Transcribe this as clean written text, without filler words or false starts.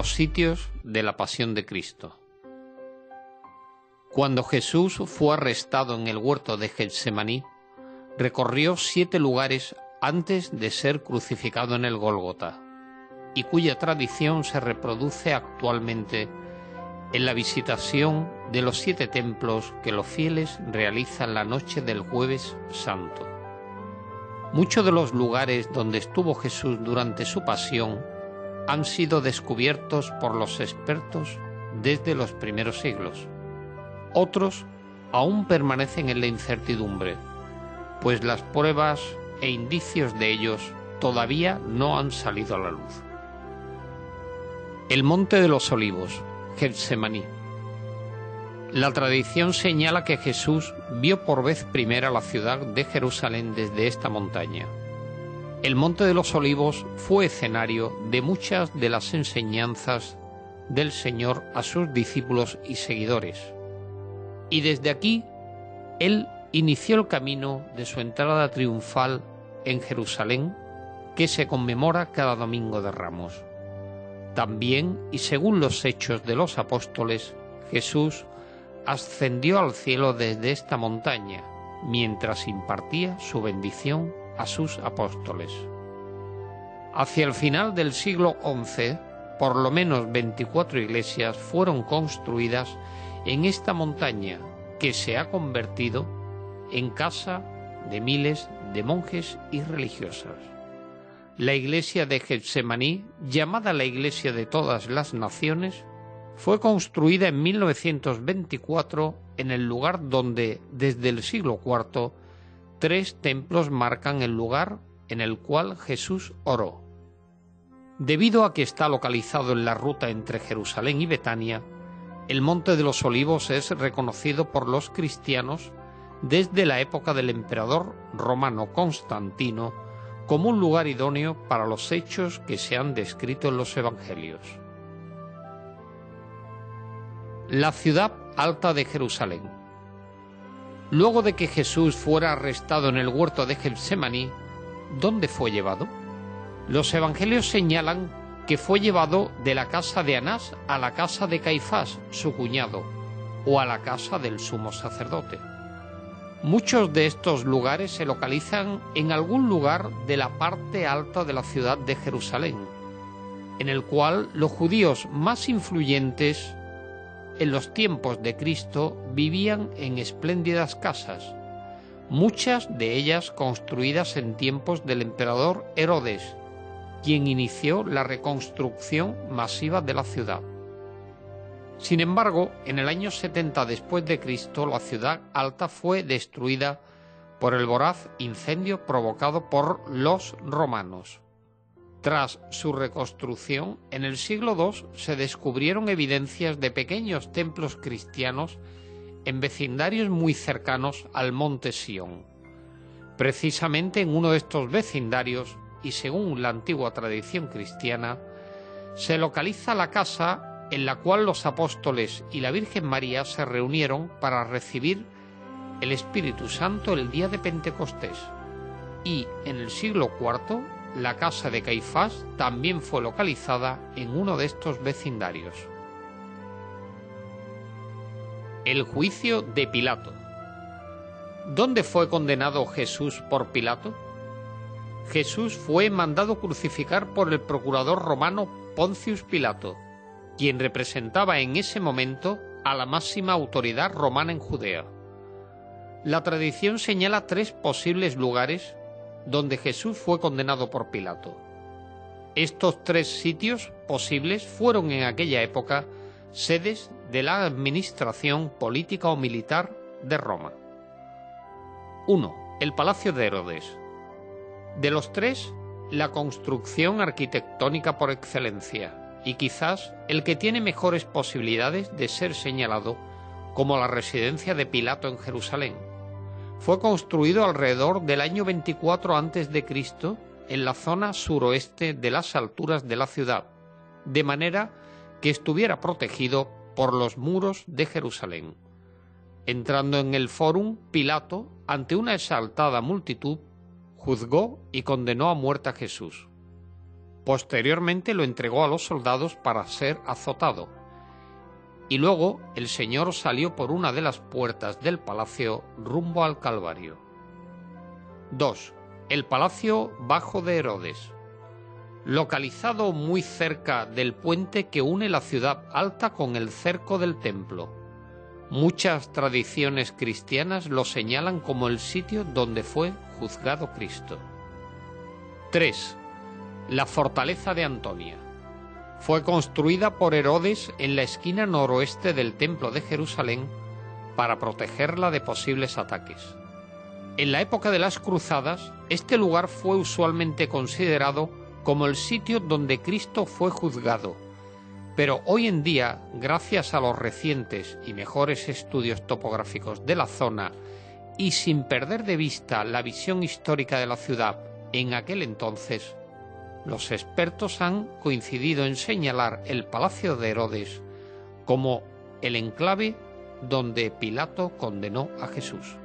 los sitios de la pasión de Cristo. Cuando Jesús fue arrestado en el huerto de Getsemaní, recorrió 7 lugares antes de ser crucificado en el Gólgota, y cuya tradición se reproduce actualmente en la visitación de los 7 templos que los fieles realizan la noche del Jueves Santo. Muchos de los lugares donde estuvo Jesús durante su pasión han sido descubiertos por los expertos desde los primeros siglos. Otros aún permanecen en la incertidumbre, pues las pruebas e indicios de ellos todavía no han salido a la luz. El Monte de los Olivos, Getsemaní. La tradición señala que Jesús vio por vez primera la ciudad de Jerusalén desde esta montaña. El Monte de los Olivos fue escenario de muchas de las enseñanzas del Señor a sus discípulos y seguidores, y desde aquí Él inició el camino de su entrada triunfal en Jerusalén, que se conmemora cada Domingo de Ramos. También, y según los Hechos de los Apóstoles, Jesús ascendió al cielo desde esta montaña, mientras impartía su bendición a sus apóstoles. Hacia el final del siglo XI, por lo menos 24 iglesias fueron construidas en esta montaña, que se ha convertido en casa de miles de monjes y religiosas. La iglesia de Getsemaní, llamada la Iglesia de todas las naciones, fue construida en 1924 en el lugar donde, desde el siglo IV, 3 templos marcan el lugar en el cual Jesús oró. Debido a que está localizado en la ruta entre Jerusalén y Betania, el Monte de los Olivos es reconocido por los cristianos desde la época del emperador romano Constantino como un lugar idóneo para los hechos que se han descrito en los Evangelios. La ciudad alta de Jerusalén. Luego de que Jesús fuera arrestado en el huerto de Getsemaní, ¿dónde fue llevado? Los Evangelios señalan que fue llevado de la casa de Anás a la casa de Caifás, su cuñado, o a la casa del sumo sacerdote. Muchos de estos lugares se localizan en algún lugar de la parte alta de la ciudad de Jerusalén, en el cual los judíos más influyentes en los tiempos de Cristo vivían en espléndidas casas, muchas de ellas construidas en tiempos del emperador Herodes, quien inició la reconstrucción masiva de la ciudad. Sin embargo, en el año 70 después de Cristo, la ciudad alta fue destruida por el voraz incendio provocado por los romanos. Tras su reconstrucción, en el siglo II se descubrieron evidencias de pequeños templos cristianos en vecindarios muy cercanos al monte Sión. Precisamente en uno de estos vecindarios, y según la antigua tradición cristiana, se localiza la casa en la cual los apóstoles y la Virgen María se reunieron para recibir el Espíritu Santo el día de Pentecostés. Y en el siglo IV, la casa de Caifás también fue localizada en uno de estos vecindarios. El juicio de Pilato. ¿Dónde fue condenado Jesús por Pilato? Jesús fue mandado crucificar por el procurador romano Poncius Pilato, quien representaba en ese momento a la máxima autoridad romana en Judea. La tradición señala 3 posibles lugares donde Jesús fue condenado por Pilato. Estos 3 sitios posibles fueron en aquella época sedes de la administración política o militar de Roma. 1. El Palacio de Herodes. De los 3, la construcción arquitectónica por excelencia, y quizás el que tiene mejores posibilidades de ser señalado como la residencia de Pilato en Jerusalén. Fue construido alrededor del año 24 a.C. en la zona suroeste de las alturas de la ciudad, de manera que estuviera protegido por los muros de Jerusalén. Entrando en el Fórum, Pilato, ante una exaltada multitud, juzgó y condenó a muerte a Jesús. Posteriormente lo entregó a los soldados para ser azotado. Y luego el Señor salió por una de las puertas del palacio rumbo al Calvario. 2. El Palacio Bajo de Herodes. Localizado muy cerca del puente que une la ciudad alta con el cerco del templo. Muchas tradiciones cristianas lo señalan como el sitio donde fue juzgado Cristo. 3. La fortaleza de Antonia. Fue construida por Herodes en la esquina noroeste del Templo de Jerusalén para protegerla de posibles ataques. En la época de las Cruzadas, este lugar fue usualmente considerado como el sitio donde Cristo fue juzgado, pero hoy en día, gracias a los recientes y mejores estudios topográficos de la zona y sin perder de vista la visión histórica de la ciudad en aquel entonces, los expertos han coincidido en señalar el Palacio de Herodes como el enclave donde Pilato condenó a Jesús.